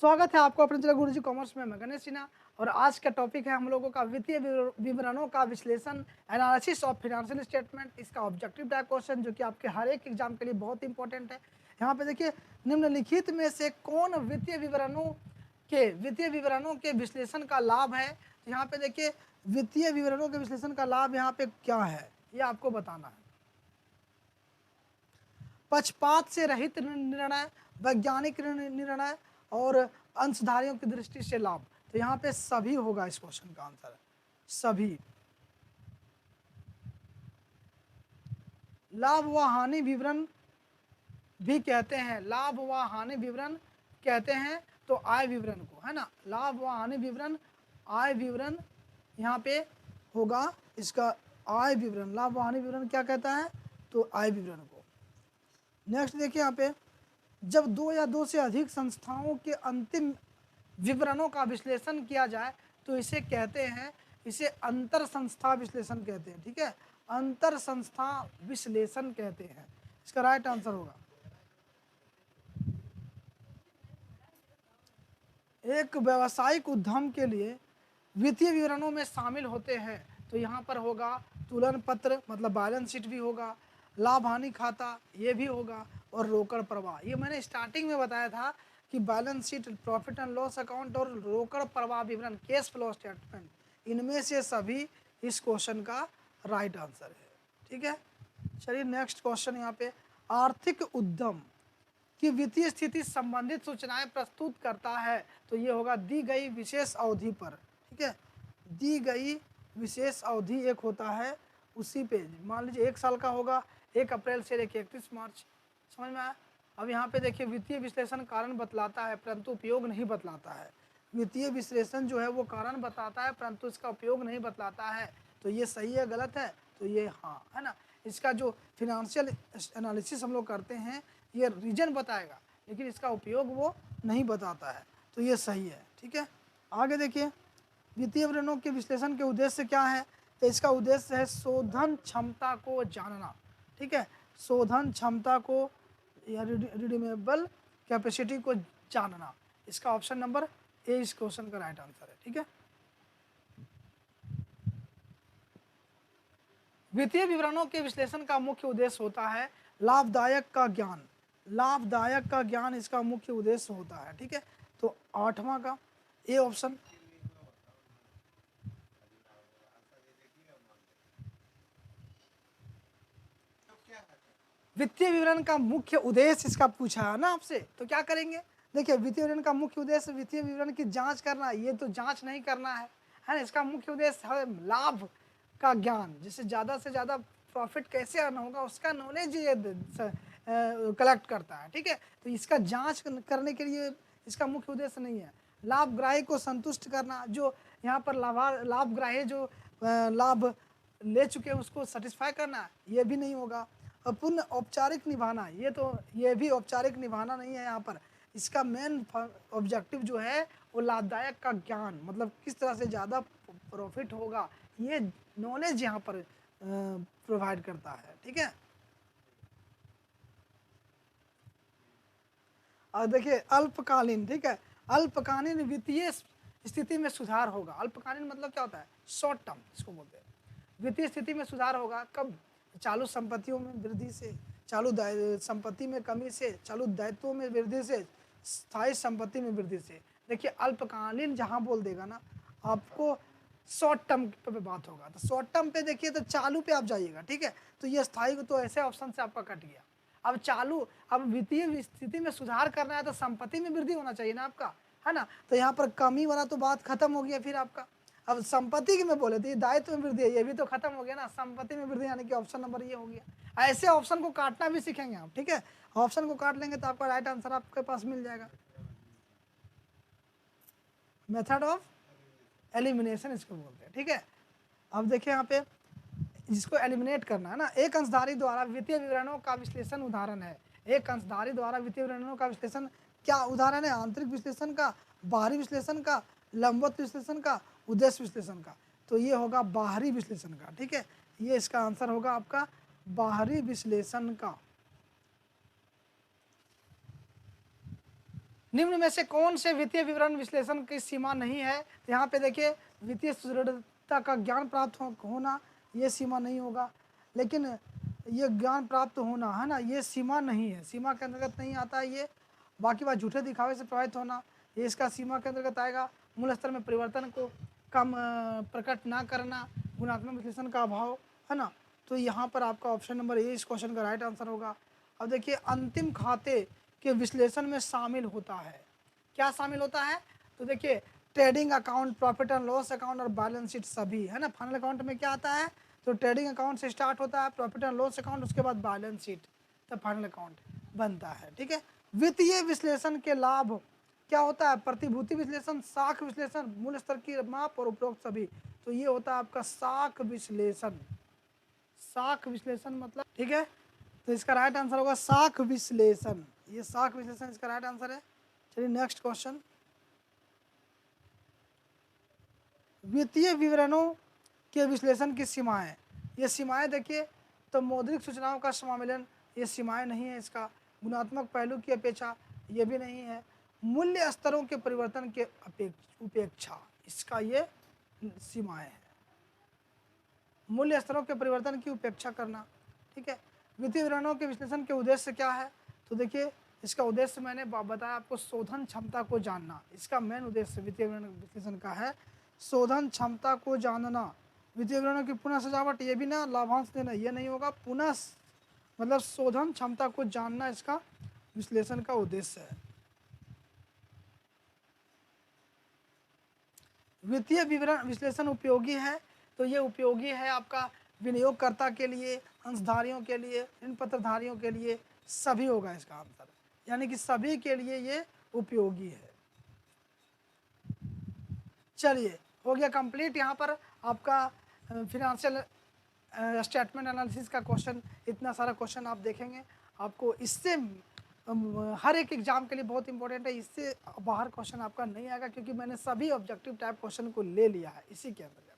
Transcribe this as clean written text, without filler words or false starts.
स्वागत है आपको अपने चैनल गुरुजी कॉमर्स में। मैं गणेश सिन्हा और आज का टॉपिक है हम लोगों का वित्तीय विवरणों का विश्लेषण, एनालिसिस ऑफ फाइनेंशियल स्टेटमेंट। इसका ऑब्जेक्टिव टाइप क्वेश्चन जो कि आपके हर एक एग्जाम के लिए बहुत इंपॉर्टेंट है। यहाँ पे देखिए, निम्नलिखित में से कौन वित्तीय विवरणों के विश्लेषण का लाभ है। तो यहाँ पे देखिए, वित्तीय विवरणों के विश्लेषण का लाभ यहाँ पे क्या है ये आपको बताना है। पक्षपात से रहित निर्णय, वैज्ञानिक निर्णय और अंशधारियों की दृष्टि से लाभ। तो यहाँ पे सभी होगा इस क्वेश्चन का आंसर, सभी। लाभ व हानि विवरण भी कहते हैं, लाभ व हानि विवरण कहते हैं तो आय विवरण को, है ना। लाभ व हानि विवरण, आय विवरण यहाँ पे होगा इसका आय विवरण। लाभ व हानि विवरण क्या कहता है, तो आय विवरण को। नेक्स्ट देखिए यहाँ पे, जब दो या दो से अधिक संस्थाओं के अंतिम विवरणों का विश्लेषण किया जाए तो इसे कहते हैं, इसे अंतर संस्था विश्लेषण कहते हैं। ठीक है, अंतर संस्था विश्लेषण कहते हैं। इसका राइट आंसर होगा, एक व्यावसायिक उद्यम के लिए वित्तीय विवरणों में शामिल होते हैं तो यहाँ पर होगा तुलन पत्र, मतलब बैलेंस शीट भी होगा, लाभ हानि खाता ये भी होगा, और रोकड़ प्रवाह। ये मैंने स्टार्टिंग में बताया था कि balance sheet, profit and loss account और रोकड़ प्रवाह विवरण, कैश फ्लो स्टेटमेंट, इनमें से सभी इस क्वेश्चन का राइट आंसर है। ठीक है, चलिए नेक्स्ट क्वेश्चन यहाँ पे, आर्थिक उद्यम की वित्तीय स्थिति संबंधित सूचनाएं प्रस्तुत करता है तो ये होगा दी गई विशेष अवधि पर। ठीक है, दी गई विशेष अवधि एक होता है उसी पे, मान लीजिए 1 साल का होगा, 1 अप्रैल से लेकर 31 मार्च। समझ में आया। अब यहाँ पे देखिए, वित्तीय विश्लेषण कारण बतलाता है परंतु उपयोग नहीं बतलाता है। वित्तीय विश्लेषण जो है वो कारण बताता है परंतु इसका उपयोग नहीं बतलाता है। तो ये सही है गलत है, तो ये हाँ है ना। इसका जो फिनेंशियल एनालिसिस हम लोग करते हैं ये रीजन बताएगा लेकिन इसका उपयोग वो नहीं बताता है, तो ये सही है। ठीक है, आगे देखिए, वित्तीय विवरणों के विश्लेषण के उद्देश्य क्या है। तो इसका उद्देश्य है शोधन क्षमता को जानना। ठीक है, शोधन क्षमता को या रिडीमेबल कैपेसिटी को जानना। इसका ऑप्शन नंबर ए इस क्वेश्चन का राइट आंसर है। ठीक है, वित्तीय विवरणों के विश्लेषण का मुख्य उद्देश्य होता है लाभदायक का ज्ञान। लाभदायक का ज्ञान इसका मुख्य उद्देश्य होता है। ठीक है, तो 8वां का ए ऑप्शन। वित्तीय विवरण का मुख्य उद्देश्य इसका पूछा है ना आपसे, तो क्या करेंगे। देखिए, वित्तीय विवरण का मुख्य उद्देश्य वित्तीय विवरण की जांच करना, ये तो जांच नहीं करना है ना। इसका मुख्य उद्देश्य है लाभ का ज्ञान, जिससे ज़्यादा से ज़्यादा प्रॉफिट कैसे अर्न होगा उसका नॉलेज ये कलेक्ट करता है। ठीक है, तो इसका जांच करने के लिए इसका मुख्य उद्देश्य नहीं है। लाभग्राही को संतुष्ट करना, जो यहाँ पर लाभग्राही जो लाभ ले चुके हैं उसको सेटिस्फाई करना, ये भी नहीं होगा। पूर्ण औपचारिक निभाना, ये भी औपचारिक निभाना नहीं है यहाँ पर। इसका मेन ऑब्जेक्टिव जो है वो लाभदायक का ज्ञान, मतलब किस तरह से ज़्यादा प्रॉफिट होगा, ये नॉलेज यहाँ पर प्रोवाइड करता है। ठीक है, और देखिए अल्पकालीन। ठीक है, अल्पकालीन वित्तीय स्थिति में सुधार होगा। अल्पकालीन मतलब क्या होता है, शॉर्ट टर्म इसको बोलते हैं। वित्तीय स्थिति में सुधार होगा कब, चालू संपत्तियों में वृद्धि से, चालू संपत्ति में कमी से, चालू दायित्वों में वृद्धि से, स्थायी संपत्ति में वृद्धि से। देखिए अल्पकालीन जहाँ बोल देगा ना आपको, शॉर्ट टर्म पे बात होगा। तो शॉर्ट टर्म पे देखिए तो चालू पे आप जाइएगा। ठीक है, तो ये स्थायी तो ऐसे ऑप्शन से आपका कट गया। अब चालू, अब वित्तीय स्थिति में सुधार करना है तो संपत्ति में वृद्धि होना चाहिए ना आपका, है ना। तो यहाँ पर कमी वाला तो बात खत्म हो गया फिर आपका। अब संपत्ति की में बोले तो ये दायित्व में वृद्धि है, ये भी तो खत्म हो गया ना। संपत्ति में वृद्धि यानी कि ऑप्शन नंबर ये हो गया। ऐसे ऑप्शन को काटना भी सीखेंगे आप। ठीक है, ऑप्शन को काट लेंगे तो आपका राइट आंसर आपके पास मिल जाएगा। मेथड ऑफ एलिमिनेशन इसको बोलते हैं। ठीक है, अब देखिए यहाँ पे जिसको एलिमिनेट करना है ना, एक अंशधारी द्वारा वित्तीय विवरणों का विश्लेषण उदाहरण है। एक अंशधारी द्वारा वित्तीय विवरणों का विश्लेषण क्या उदाहरण है, आंतरिक विश्लेषण का, बाहरी विश्लेषण का, लंबवत विश्लेषण का, उद्देश्य विश्लेषण का। तो ये होगा बाहरी विश्लेषण का। ठीक है, ये इसका आंसर होगा आपका बाहरी विश्लेषण का। निम्न में से कौन से वित्तीय विवरण विश्लेषण की सीमा नहीं है? तो यहाँ पे देखिए वित्तीय सुदृढ़ता का ज्ञान प्राप्त होना ये सीमा नहीं होगा, लेकिन ये ज्ञान प्राप्त होना है ना, ये सीमा नहीं है, सीमा के अंतर्गत नहीं आता है ये। बाकी बात झूठे दिखावे से प्रभावित होना ये इसका सीमा के अंतर्गत आएगा। मूल स्तर में परिवर्तन को कम प्रकट ना करना, गुणात्मक विश्लेषण का अभाव, है ना। तो यहाँ पर आपका ऑप्शन नंबर ए इस क्वेश्चन का राइट आंसर होगा। अब देखिए अंतिम खाते के विश्लेषण में शामिल होता है, क्या शामिल होता है? तो देखिए trading account, profit and loss account और बैलेंस शीट सभी, है ना। फाइनल अकाउंट में क्या आता है? तो ट्रेडिंग अकाउंट से स्टार्ट होता है, प्रॉफिट एंड लॉस अकाउंट, उसके बाद बैलेंस शीट, तब फाइनल अकाउंट बनता है, ठीक है। वित्तीय विश्लेषण के लाभ क्या होता है? प्रतिभूति विश्लेषण, साख विश्लेषण, मूल स्तर की माप और उपरोक्त सभी। तो ये होता है आपका साख विश्लेषण। साख विश्लेषण मतलब, ठीक है, तो इसका राइट आंसर होगा साख विश्लेषण। ये साख विश्लेषण इसका राइट आंसर है। चलिए नेक्स्ट क्वेश्चन, वित्तीय विवरणों के विश्लेषण की सीमाएं। ये सीमाएं देखिए, तो मौद्रिक सूचनाओं का समामेलन, ये सीमाएं नहीं है इसका। गुणात्मक पहलू की अपेक्षा, ये भी नहीं है। मूल्य स्तरों के परिवर्तन के उपेक्षा, इसका ये सीमाएं है। मूल्य स्तरों के परिवर्तन की उपेक्षा करना, ठीक है। वित्तीय विवरणों के विश्लेषण के उद्देश्य क्या है? तो देखिए इसका उद्देश्य मैंने बताया आपको, शोधन क्षमता को जानना। इसका मेन उद्देश्य वित्तीय विवरण विश्लेषण का है शोधन क्षमता को जानना। वित्तीय विवरणों की पुनः सजावट, ये भी ना लाभांश देना, ये नहीं होगा। पुनः मतलब शोधन क्षमता को जानना इसका विश्लेषण का उद्देश्य है। वित्तीय विवरण विश्लेषण उपयोगी है, तो ये उपयोगी है आपका विनियोगकर्ता के लिए, अंशधारियों के लिए, ऋण पत्रधारियों के लिए, सभी होगा इसका आंसर, यानी कि सभी के लिए ये उपयोगी है। चलिए हो गया कंप्लीट। यहाँ पर आपका फिनेंशियल स्टेटमेंट एनालिसिस का क्वेश्चन, इतना सारा क्वेश्चन आप देखेंगे, आपको इससे हर एक एग्जाम के लिए बहुत इंपॉर्टेंट है। इससे बाहर क्वेश्चन आपका नहीं आएगा, क्योंकि मैंने सभी ऑब्जेक्टिव टाइप क्वेश्चन को ले लिया है इसी के अंदर।